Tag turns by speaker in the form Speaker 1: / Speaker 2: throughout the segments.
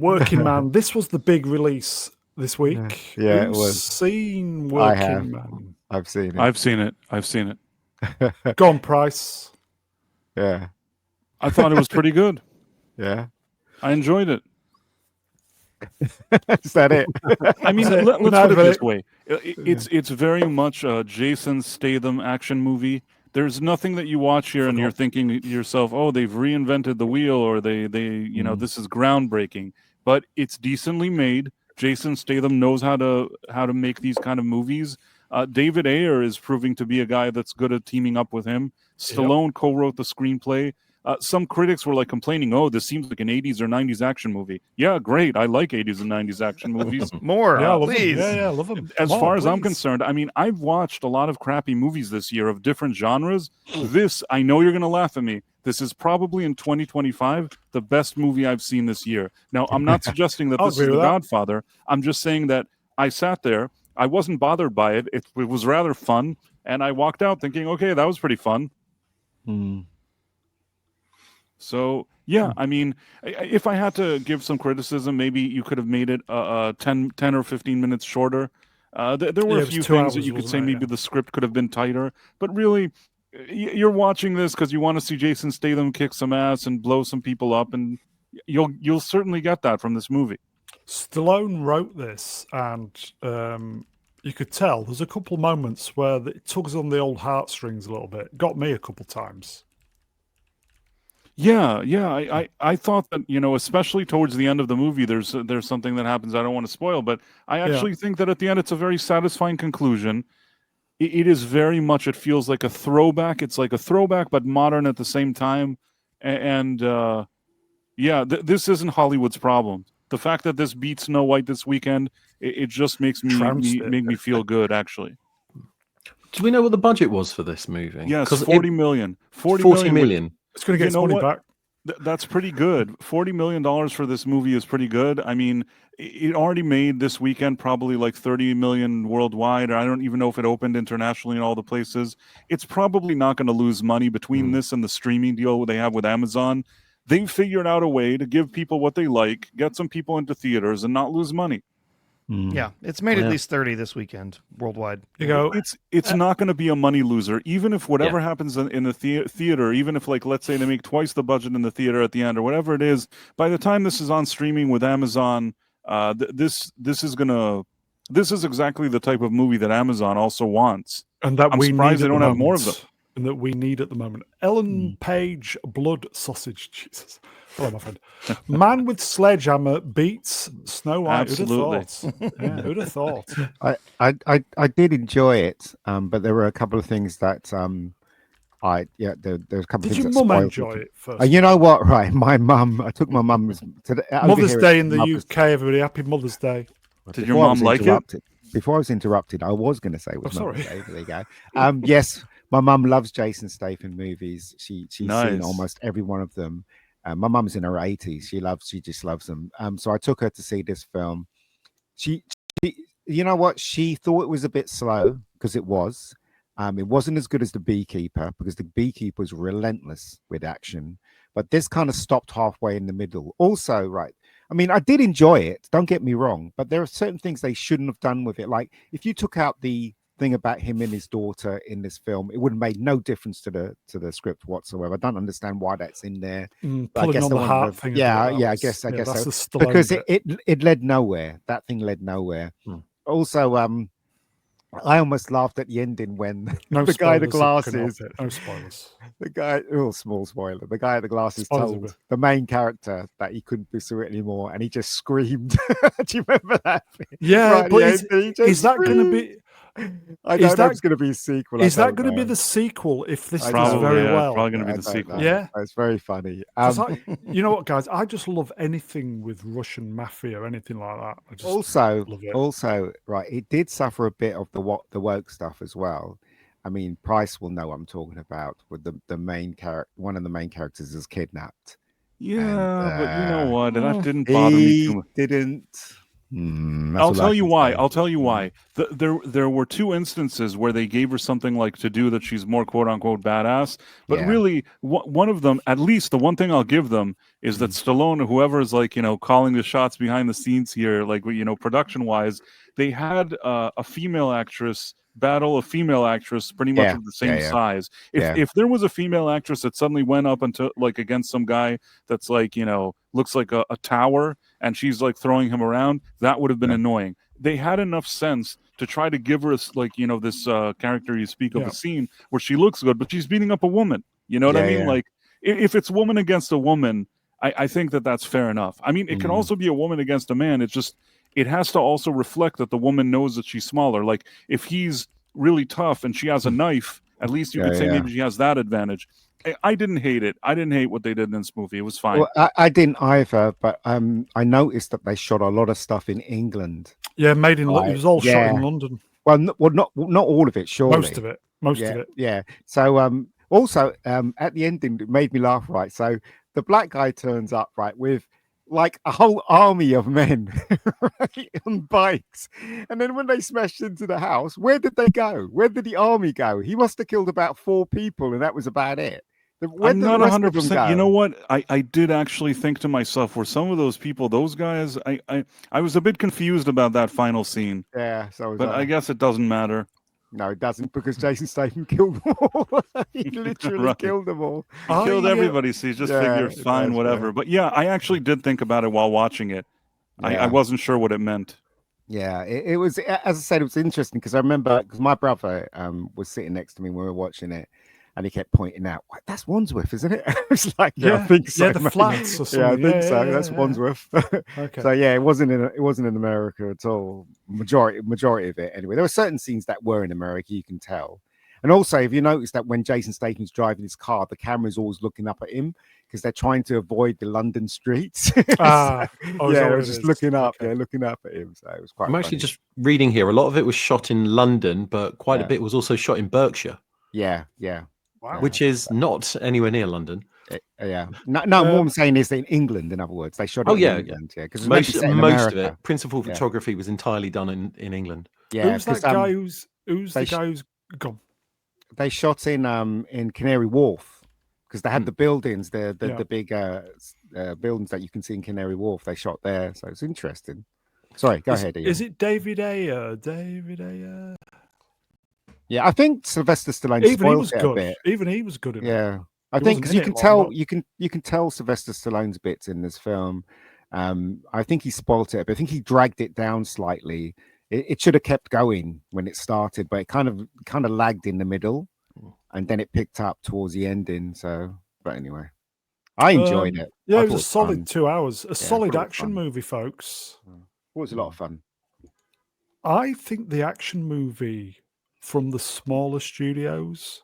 Speaker 1: Working Man. This was the big release this week.
Speaker 2: Yeah, it
Speaker 1: Who's
Speaker 2: was.
Speaker 1: seen
Speaker 2: I have.
Speaker 1: Working Man?
Speaker 2: I've seen it.
Speaker 3: I've seen it.
Speaker 1: Go on, Price.
Speaker 2: Yeah.
Speaker 3: I thought it was pretty good.
Speaker 2: Yeah.
Speaker 3: I enjoyed it.
Speaker 2: Is that it?
Speaker 3: I mean, let's put it this way. It's very much a Jason Statham action movie. There's nothing that you watch here and you're thinking to yourself, oh, they've reinvented the wheel, or they this is groundbreaking. But it's decently made. Jason Statham knows how to make these kind of movies. David Ayer is proving to be a guy that's good at teaming up with him. Stallone co-wrote the screenplay. Some critics were like complaining, oh, this seems like an 80s or 90s action movie. Yeah, great. I like 80s and 90s action movies.
Speaker 4: More,
Speaker 1: please. Yeah, love them.
Speaker 3: As far as I'm concerned, I mean, I've watched a lot of crappy movies this year of different genres. This, I know you're going to laugh at me. This is probably in 2025 the best movie I've seen this year. Now, I'm not suggesting that this is The Godfather. I'm just saying that I sat there. I wasn't bothered by it. It was rather fun. And I walked out thinking, okay, that was pretty fun. So, yeah, I mean, if I had to give some criticism, maybe you could have made it 10 or 15 minutes shorter. There were a few things that you could say maybe the script could have been tighter. But really, you're watching this because you want to see Jason Statham kick some ass and blow some people up, and you'll certainly get that from this movie.
Speaker 1: Stallone wrote this, and you could tell there's a couple moments where it tugs on the old heartstrings a little bit. Got me a couple times.
Speaker 3: Yeah. I thought that, especially towards the end of the movie, there's something that happens I don't want to spoil, but I actually think that at the end it's a very satisfying conclusion. It is very much, it feels like a throwback. It's like a throwback, but modern at the same time. And this isn't Hollywood's problem. The fact that this beats Snow White this weekend, it just makes me feel good, actually.
Speaker 5: Do we know what the budget was for this movie?
Speaker 3: Yes, 40 million.
Speaker 5: 40 million.
Speaker 1: It's going to get its money back.
Speaker 3: That's pretty good. $40 million for this movie is pretty good. I mean, it already made this weekend probably like 30 million worldwide. I don't even know if it opened internationally in all the places. It's probably not going to lose money between this and the streaming deal they have with Amazon. They've figured out a way to give people what they like, get some people into theaters, and not lose money.
Speaker 4: Yeah, it's made at least 30 this weekend worldwide.
Speaker 3: It's not going to be a money loser, even if whatever happens in the theater, even if, like, let's say they make twice the budget in the theater at the end or whatever it is. By the time this is on streaming with Amazon, this is exactly the type of movie that Amazon also wants.
Speaker 1: And that
Speaker 3: I'm surprised they don't have more of them.
Speaker 1: And that we need at the moment. Ellen Page, Blood Sausage. Jesus. Hello, my friend. Man with Sledgehammer beats Snow White.
Speaker 3: Absolutely.
Speaker 1: Who'd have thought?
Speaker 2: I did enjoy it, but there were a couple of things that there's a couple of things.
Speaker 1: Did your mum enjoy it first?
Speaker 2: You know what? Right, my mum. I took my mum to
Speaker 1: Mother's Day in the UK. Everybody, happy Mother's Day.
Speaker 3: Did your mum like it?
Speaker 2: Before I was interrupted, I was going to say it was
Speaker 1: Mother's
Speaker 2: Day. There you go. Yes. My mum loves Jason Statham movies. She's seen almost every one of them. My mum's in her 80s. She just loves them. So I took her to see this film. She you know what? She thought it was a bit slow because it was. It wasn't as good as The Beekeeper because The Beekeeper was relentless with action. But this kind of stopped halfway in the middle. Also, right. I mean, I did enjoy it. Don't get me wrong. But there are certain things they shouldn't have done with it. Like if you took out the thing about him and his daughter in this film, it would have made no difference to the script whatsoever. I don't understand why that's in there.
Speaker 1: I guess on the heart thing.
Speaker 2: I guess so. Because it led nowhere. That thing led nowhere. Also, I almost laughed at the ending when the guy at the glasses.
Speaker 1: No spoilers.
Speaker 2: The guy, small spoiler. The guy at the glasses told the main character that he couldn't pursue it anymore, and he just screamed. Do you remember that?
Speaker 1: Yeah, but is that going to be?
Speaker 2: I don't know if it's going to be a sequel.
Speaker 1: Is that going to be the sequel if this does very well?
Speaker 3: Probably going to be the sequel.
Speaker 1: Yeah,
Speaker 2: it's very funny.
Speaker 1: You know what, guys? I just love anything with Russian mafia or anything like that. I just love it.
Speaker 2: Also, right, it did suffer a bit of the woke stuff as well. I mean, Price will know what I'm talking about. With the main character, one of the main characters is kidnapped.
Speaker 3: Yeah, but you know what? That didn't bother me too much.
Speaker 2: Didn't.
Speaker 3: I'll tell you why. I'll tell you why. There were 2 instances where they gave her something like to do that she's more quote unquote badass. But really, one of them, at least the one thing I'll give them, is that Stallone, whoever is like, calling the shots behind the scenes here, like, production wise, they had a female actress battle a female actress pretty much of the same size. If there was a female actress that suddenly went up into like against some guy that's like, looks like a tower, and she's like throwing him around, that would have been annoying. They had enough sense to try to give her like, this character you speak of, a scene where she looks good, but she's beating up a woman. You know what I mean? Like if it's woman against a woman, I think that's fair enough. I mean, it can also be a woman against a man. It's just, it has to also reflect that the woman knows that she's smaller. Like if he's really tough and she has a knife, at least you could say maybe she has that advantage. I didn't hate it. I didn't hate what they did in this movie. It was fine.
Speaker 2: Well, I didn't either, but I noticed that they shot a lot of stuff in England.
Speaker 1: Yeah, made in it was all shot in London.
Speaker 2: Well, not all of it, surely.
Speaker 1: Most of it.
Speaker 2: Yeah. So also at the ending, it made me laugh. Right. So the black guy turns up with like a whole army of men on bikes, and then when they smashed into the house, where did they go? Where did the army go? He must have killed about 4 people, and that was about it.
Speaker 3: I'm not 100%. You know what? I did actually think to myself, were some of those people, those guys? I was a bit confused about that final scene.
Speaker 2: Yeah,
Speaker 3: but I guess it doesn't matter.
Speaker 2: No, it doesn't, because Jason Statham killed them all. He literally killed them all.
Speaker 3: He killed everybody, so you just figure, fine, whatever. But yeah, I actually did think about it while watching it. I wasn't sure what it meant.
Speaker 2: Yeah, it was, as I said, it was interesting because I remember, because my brother was sitting next to me when we were watching it, and he kept pointing out, that's Wandsworth, isn't it? I was like, I think so.
Speaker 1: Yeah, the flats or something.
Speaker 2: Yeah, I think so. That's Wandsworth.
Speaker 1: Okay.
Speaker 2: So yeah, it wasn't in America at all. Majority of it anyway. There were certain scenes that were in America, you can tell. And also, if you notice that when Jason Statham's driving his car, the camera's always looking up at him because they're trying to avoid the London streets. It was just looking up, looking up at him. So it was quite.
Speaker 5: I'm actually just reading here. A lot of it was shot in London, but quite a bit was also shot in Berkshire.
Speaker 2: Yeah.
Speaker 5: Wow. Which is not anywhere near London.
Speaker 2: Yeah. No, what I'm saying is that in England, in other words, they shot it in England. Yeah, because
Speaker 5: most of it, principal photography was entirely done in England.
Speaker 2: Yeah.
Speaker 1: Who's that guy who's the guy who's gone?
Speaker 2: They shot in Canary Wharf because they had the buildings, the big buildings that you can see in Canary Wharf. They shot there, so it's interesting. Sorry, go ahead. Ian.
Speaker 1: Is it David Ayer? David Ayer.
Speaker 2: Yeah, I think Sylvester Stallone spoiled it a bit.
Speaker 1: Even he was good in it.
Speaker 2: Yeah, I think because you can tell you can tell Sylvester Stallone's bits in this film. I think he spoiled it, but I think he dragged it down slightly. It should have kept going when it started, but it kind of lagged in the middle, and then it picked up towards the ending. So, but anyway, I enjoyed it.
Speaker 1: Yeah, it was a solid 2 hours. A solid action movie, folks.
Speaker 2: It was a lot of fun.
Speaker 1: I think the action movie from the smaller studios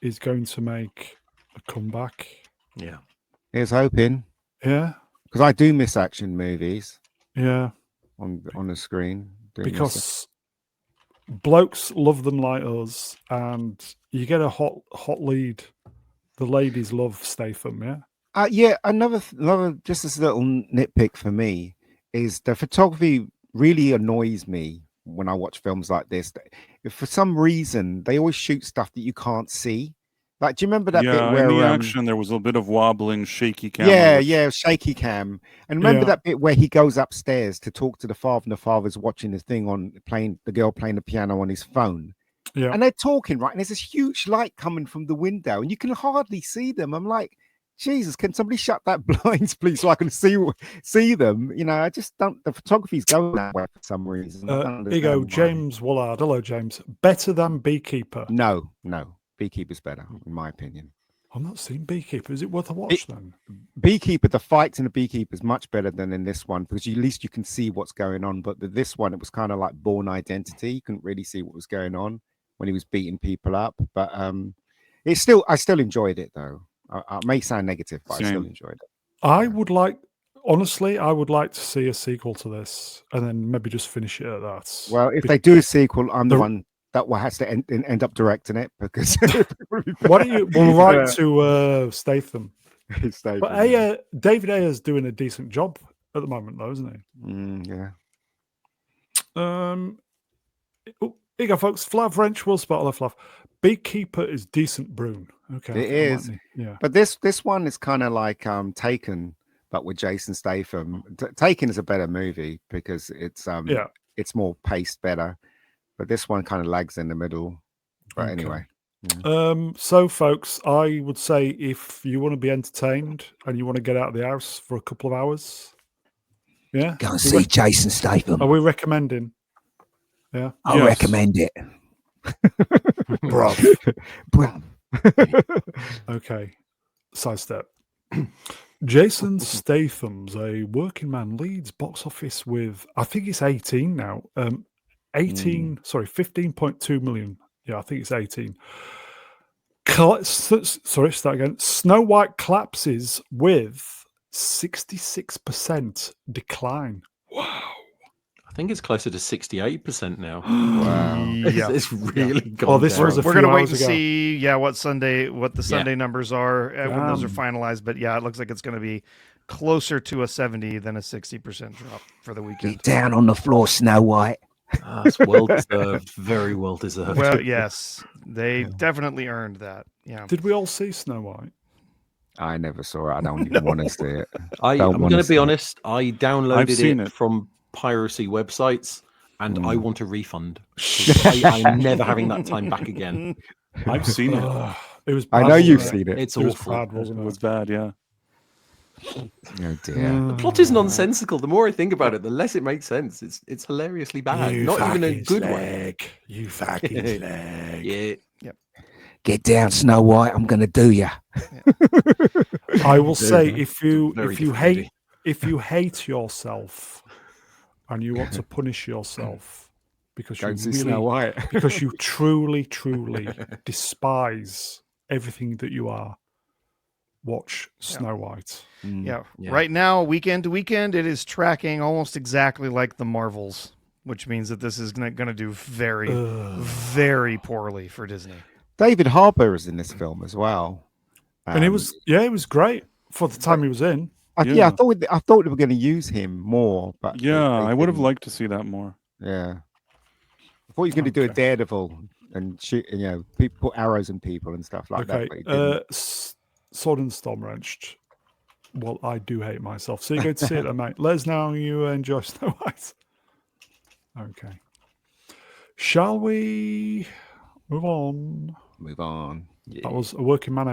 Speaker 1: is going to make a comeback.
Speaker 5: Yeah.
Speaker 2: Here's hoping.
Speaker 1: Yeah.
Speaker 2: Because I do miss action movies.
Speaker 1: Yeah.
Speaker 2: On the screen.
Speaker 1: Because blokes love them like us, and you get a hot lead. The ladies love Statham, yeah?
Speaker 2: Yeah, another just this little nitpick for me is the photography really annoys me when I watch films like this. If for some reason they always shoot stuff that you can't see. Like, do you remember that bit where
Speaker 3: in the action there was a bit of wobbling, shaky cam?
Speaker 2: Yeah, shaky cam. And remember that bit where he goes upstairs to talk to the father, and the father's watching the thing the girl playing the piano on his phone.
Speaker 1: Yeah.
Speaker 2: And they're talking, right? And there's this huge light coming from the window, and you can hardly see them. I'm like, Jesus, can somebody shut that blinds, please, so I can see them? You know, I just don't. The photography's going that way for some reason.
Speaker 1: Here you go, James Wallard. Hello, James. Better than Beekeeper?
Speaker 2: No. Beekeeper's better, in my opinion.
Speaker 1: I've not seen Beekeeper. Is it worth a watch then?
Speaker 2: Beekeeper, the fights in the Beekeeper is much better than in this one because at least you can see what's going on. But this one, it was kind of like Bourne Identity. You couldn't really see what was going on when he was beating people up. But I still enjoyed it though. I may sound negative, but I still enjoyed it.
Speaker 1: I would like to see a sequel to this, and then maybe just finish it at that.
Speaker 2: Well, if they do a sequel, I'm the one that has to end up directing it because.
Speaker 1: Why don't you? We'll write to Statham.
Speaker 2: Statham.
Speaker 1: But David Ayer's doing a decent job at the moment, though, isn't he?
Speaker 2: Yeah.
Speaker 1: Oh, here you go, folks. Flav Wrench will spot the Flav. Beekeeper is decent Brune. Okay.
Speaker 2: It is.
Speaker 1: Yeah.
Speaker 2: But this one is kind of like Taken, but with Jason Statham. Taken is a better movie because it's more paced better. But this one kind of lags in the middle. But anyway.
Speaker 1: So, folks, I would say if you want to be entertained and you want to get out of the house for a couple of hours, yeah,
Speaker 6: go and see Jason Statham.
Speaker 1: Are we recommending? Yeah,
Speaker 6: I recommend it, bro.
Speaker 1: Okay, sidestep. Jason Statham's A Working Man leads box office with, I think it's 18 now. 15.2 million. Yeah, I think it's 18. Sorry, start again. Snow White collapses with 66% decline. Wow.
Speaker 5: I think it's closer to 68% now.
Speaker 2: Wow.
Speaker 5: It's really gone
Speaker 1: this
Speaker 5: down.
Speaker 1: was
Speaker 4: We're going to wait and see what the Sunday numbers are when those are finalized. But yeah, it looks like it's going to be closer to a 70 than a 60% drop for the weekend.
Speaker 6: Get down on the floor, Snow White.
Speaker 5: It's well deserved. Very well deserved.
Speaker 4: Well, yes, they definitely earned that. Yeah.
Speaker 1: Did we all see Snow White?
Speaker 2: I never saw it. I don't even want to see it.
Speaker 5: I'm going to be honest. I downloaded it from piracy websites, and I want a refund. I'm never having that time back again.
Speaker 3: I've seen it.
Speaker 1: It was. Bad,
Speaker 2: I know you've seen it.
Speaker 5: It's
Speaker 1: it was
Speaker 5: awful.
Speaker 1: bad, wasn't it?
Speaker 3: It was bad, yeah.
Speaker 2: Oh dear.
Speaker 5: The plot is nonsensical. The more I think about it, the less it makes sense. It's hilariously bad. Not even a good way.
Speaker 1: You fucking slag.
Speaker 5: Yeah.
Speaker 6: Get down, Snow White. I'm going to do ya.
Speaker 1: I will say if you
Speaker 5: Very
Speaker 1: hate yourself and you want to punish yourself because
Speaker 2: Don't see Snow White.
Speaker 1: because you truly despise everything that you are, watch Snow White.
Speaker 4: Yeah. Right now, weekend to weekend, it is tracking almost exactly like the Marvels, which means that this is going to do very, very poorly for Disney.
Speaker 2: David Harbour is in this film as well.
Speaker 1: And it was great for the time he was in.
Speaker 2: I thought they were going to use him more, but
Speaker 3: Yeah,
Speaker 2: they
Speaker 3: I would have
Speaker 2: didn't.
Speaker 3: liked to see that more.
Speaker 2: Yeah, I thought he was going to do a Daredevil and shoot, people put arrows in people and stuff like that. But he didn't.
Speaker 1: Sword and Storm Wrenched. Well, I do hate myself. So you go to see it, then, mate. Let us know how you enjoy Snow White. Okay. Shall we move on?
Speaker 2: Move on.
Speaker 1: That was A Working Man